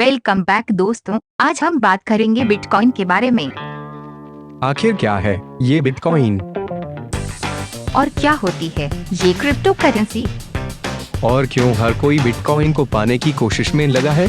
Welcome back दोस्तों, आज हम बात करेंगे बिटकॉइन के बारे में। आखिर क्या है ये बिटकॉइन और क्या होती है ये क्रिप्टो करेंसी, और क्यों हर कोई बिटकॉइन को पाने की कोशिश में लगा है।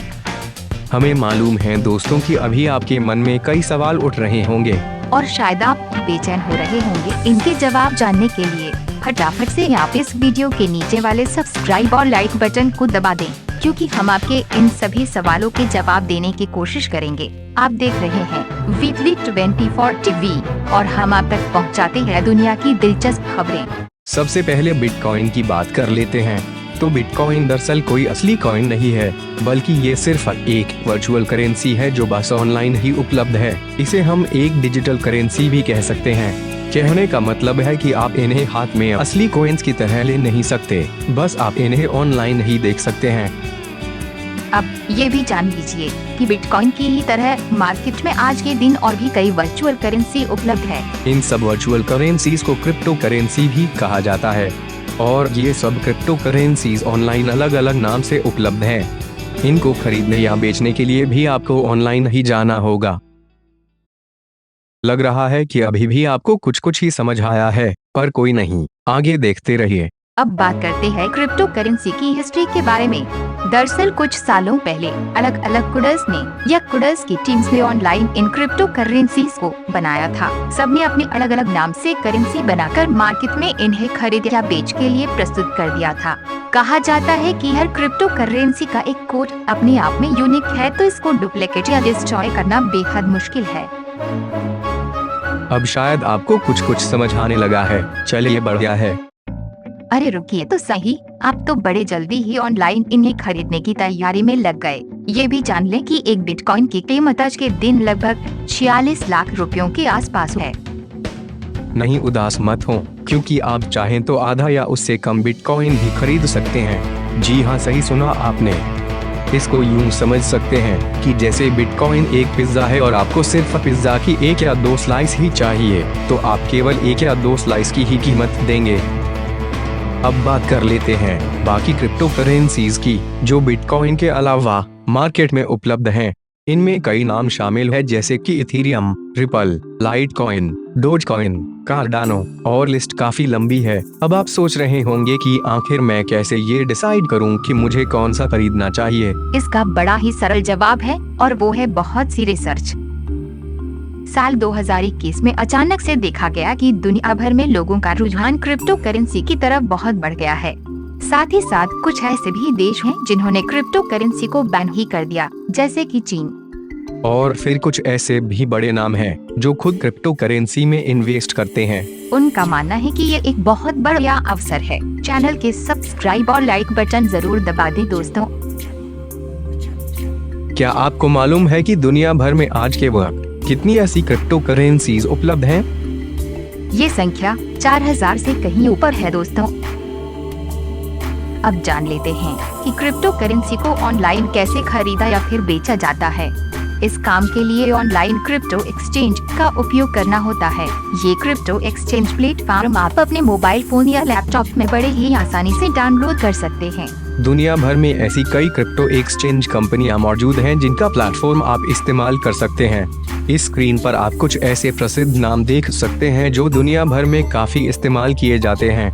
हमें मालूम है दोस्तों कि अभी आपके मन में कई सवाल उठ रहे होंगे और शायद आप बेचैन हो रहे होंगे इनके जवाब जानने के लिए। फटाफट से आप इस वीडियो के नीचे वाले सब्सक्राइब और लाइक बटन को दबा दें, क्योंकि हम आपके इन सभी सवालों के जवाब देने की कोशिश करेंगे। आप देख रहे हैं वीकली 24 टीवी और हम आप तक पहुंचाते हैं दुनिया की दिलचस्प खबरें। सबसे पहले बिटकॉइन की बात कर लेते हैं। तो बिटकॉइन दरअसल कोई असली कॉइन नहीं है, बल्कि ये सिर्फ एक वर्चुअल करेंसी है जो बस ऑनलाइन ही उपलब्ध है। इसे हम एक डिजिटल करेंसी भी कह सकते हैं। कहने का मतलब है कि आप इन्हें हाथ में असली कॉइन्स की तरह ले नहीं सकते, बस आप इन्हें ऑनलाइन ही देख सकते हैं। अब ये भी जान लीजिए कि बिटकॉइन की ही तरह मार्केट में आज के दिन और भी कई वर्चुअल करेंसी उपलब्ध है। इन सब वर्चुअल करेंसीज को क्रिप्टो करेंसी भी कहा जाता है, और ये सब क्रिप्टो करेंसीज ऑनलाइन अलग अलग नाम से उपलब्ध हैं। इनको खरीदने या बेचने के लिए भी आपको ऑनलाइन ही जाना होगा। लग रहा है कि अभी भी आपको कुछ ही समझ आया है, पर कोई नहीं, आगे देखते रहिए। अब बात करते हैं क्रिप्टो करेंसी की हिस्ट्री के बारे में। दरअसल कुछ सालों पहले अलग अलग कुडर्स ने या कुडर्स की टीम्स ने ऑनलाइन इन क्रिप्टो करेंसीज को बनाया था। सबने अपने अलग अलग नाम से करेंसी बनाकर मार्केट में इन्हें खरीद या बेच के लिए प्रस्तुत कर दिया था। कहा जाता है कि हर क्रिप्टो करेंसी का एक कोड अपने आप में यूनिक है, तो इसको डुप्लीकेट या डिस्ट्रॉय करना बेहद मुश्किल है। अब शायद आपको कुछ समझ आने लगा है। चलिए बढ़िया है। अरे रुकिए तो सही, आप तो बड़े जल्दी ही ऑनलाइन इन्हें खरीदने की तैयारी में लग गए। ये भी जान लें कि एक बिटकॉइन की कीमत आज के दिन लगभग 46 लाख रुपयों के आसपास है। नहीं उदास मत हो, क्योंकि आप चाहें तो आधा या उससे कम बिटकॉइन भी खरीद सकते हैं। जी हाँ, सही सुना आपने। इसको यूं समझ सकते हैं कि जैसे बिटकॉइन एक पिज्जा है और आपको सिर्फ पिज्जा की 1 या 2 स्लाइस ही चाहिए, तो आप केवल 1 या 2 स्लाइस की ही कीमत देंगे। अब बात कर लेते हैं बाकी क्रिप्टो करेंसीज की, जो बिटकॉइन के अलावा मार्केट में उपलब्ध हैं। इनमें कई नाम शामिल है, जैसे कि Ethereum, ripple, Litecoin, Dogecoin, Cardano, और लिस्ट काफी लंबी है। अब आप सोच रहे होंगे कि आखिर मैं कैसे ये डिसाइड करूं कि मुझे कौन सा खरीदना चाहिए। इसका बड़ा ही सरल जवाब है, और वो है बहुत सी रिसर्च। साल 2021 में अचानक से देखा गया कि दुनिया भर में लोगों का रुझान क्रिप्टो करेंसी की तरफ बहुत बढ़ गया है। साथ ही साथ कुछ ऐसे भी देश हैं जिन्होंने क्रिप्टो करेंसी को बैन ही कर दिया, जैसे कि चीन। और फिर कुछ ऐसे भी बड़े नाम हैं जो खुद क्रिप्टो करेंसी में इन्वेस्ट करते हैं। उनका मानना है कि ये एक बहुत बड़ा अवसर है। चैनल के सब्सक्राइब और लाइक बटन जरूर दबा दें दोस्तों। क्या आपको मालूम है कि दुनिया भर में आज के वक्त कितनी ऐसी क्रिप्टो करेंसीज उपलब्ध हैं? ये संख्या 4000 से कहीं ऊपर है दोस्तों। अब जान लेते हैं कि क्रिप्टो करेंसी को ऑनलाइन कैसे खरीदा या फिर बेचा जाता है। इस काम के लिए ऑनलाइन क्रिप्टो एक्सचेंज का उपयोग करना होता है। ये क्रिप्टो एक्सचेंज प्लेटफॉर्म आप अपने मोबाइल फोन या लैपटॉप में बड़े ही आसानी से डाउनलोड कर सकते हैं। दुनिया भर में ऐसी कई क्रिप्टो एक्सचेंज कंपनियां मौजूद हैं जिनका प्लेटफॉर्म आप इस्तेमाल कर सकते हैं। इस स्क्रीन पर आप कुछ ऐसे प्रसिद्ध नाम देख सकते हैं जो दुनिया भर में काफी इस्तेमाल किए जाते हैं।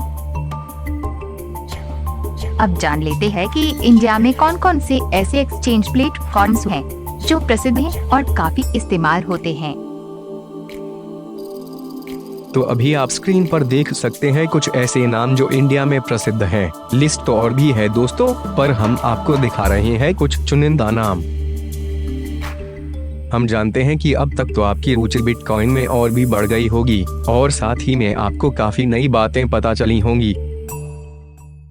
अब जान लेते हैं कि इंडिया में कौन कौन से ऐसे एक्सचेंज प्लेटफॉर्म्स हैं जो प्रसिद्ध हैं और काफी इस्तेमाल होते हैं। तो अभी आप स्क्रीन पर देख सकते हैं कुछ ऐसे नाम जो इंडिया में प्रसिद्ध हैं। लिस्ट तो और भी है दोस्तों, पर हम आपको दिखा रहे हैं कुछ चुनिंदा नाम। हम जानते हैं कि अब तक तो आपकी रुचि बिटकॉइन में और भी बढ़ गई होगी, और साथ ही में आपको काफी नई बातें पता चली होंगी।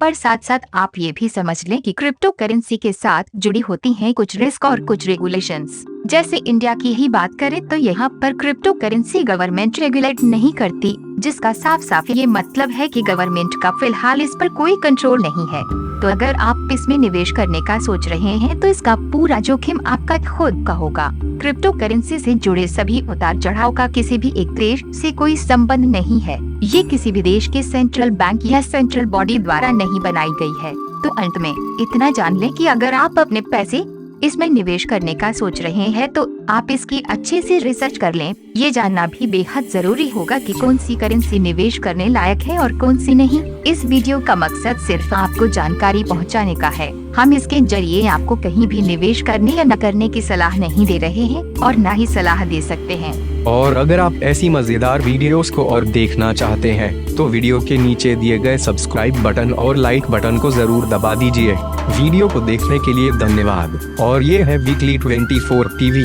पर साथ साथ आप ये भी समझ लें कि क्रिप्टो करेंसी के साथ जुड़ी होती हैं कुछ रिस्क और कुछ रेगुलेशंस। जैसे इंडिया की ही बात करें तो यहाँ पर क्रिप्टो करेंसी गवर्नमेंट रेगुलेट नहीं करती, जिसका साफ साफ ये मतलब है कि गवर्नमेंट का फिलहाल इस पर कोई कंट्रोल नहीं है। तो अगर आप इसमें निवेश करने का सोच रहे हैं तो इसका पूरा जोखिम आपका खुद का होगा। क्रिप्टो करेंसी से जुड़े सभी उतार चढ़ाव का किसी भी एक देश से कोई संबंध नहीं है। ये किसी भी देश के सेंट्रल बैंक या सेंट्रल बॉडी द्वारा नहीं बनाई गई है। तो अंत में इतना जान लें कि अगर आप अपने पैसे इसमें निवेश करने का सोच रहे हैं तो आप इसकी अच्छे से रिसर्च कर लें। ये जानना भी बेहद जरूरी होगा कि कौन सी करेंसी निवेश करने लायक है और कौन सी नहीं। इस वीडियो का मकसद सिर्फ आपको जानकारी पहुंचाने का है। हम इसके जरिए आपको कहीं भी निवेश करने या न करने की सलाह नहीं दे रहे हैं और न ही सलाह दे सकते हैं। और अगर आप ऐसी मजेदार वीडियोस को और देखना चाहते हैं तो वीडियो के नीचे दिए गए सब्सक्राइब बटन और लाइक बटन को जरूर दबा दीजिए। वीडियो को देखने के लिए धन्यवाद। और ये है वीकली 24 टीवी।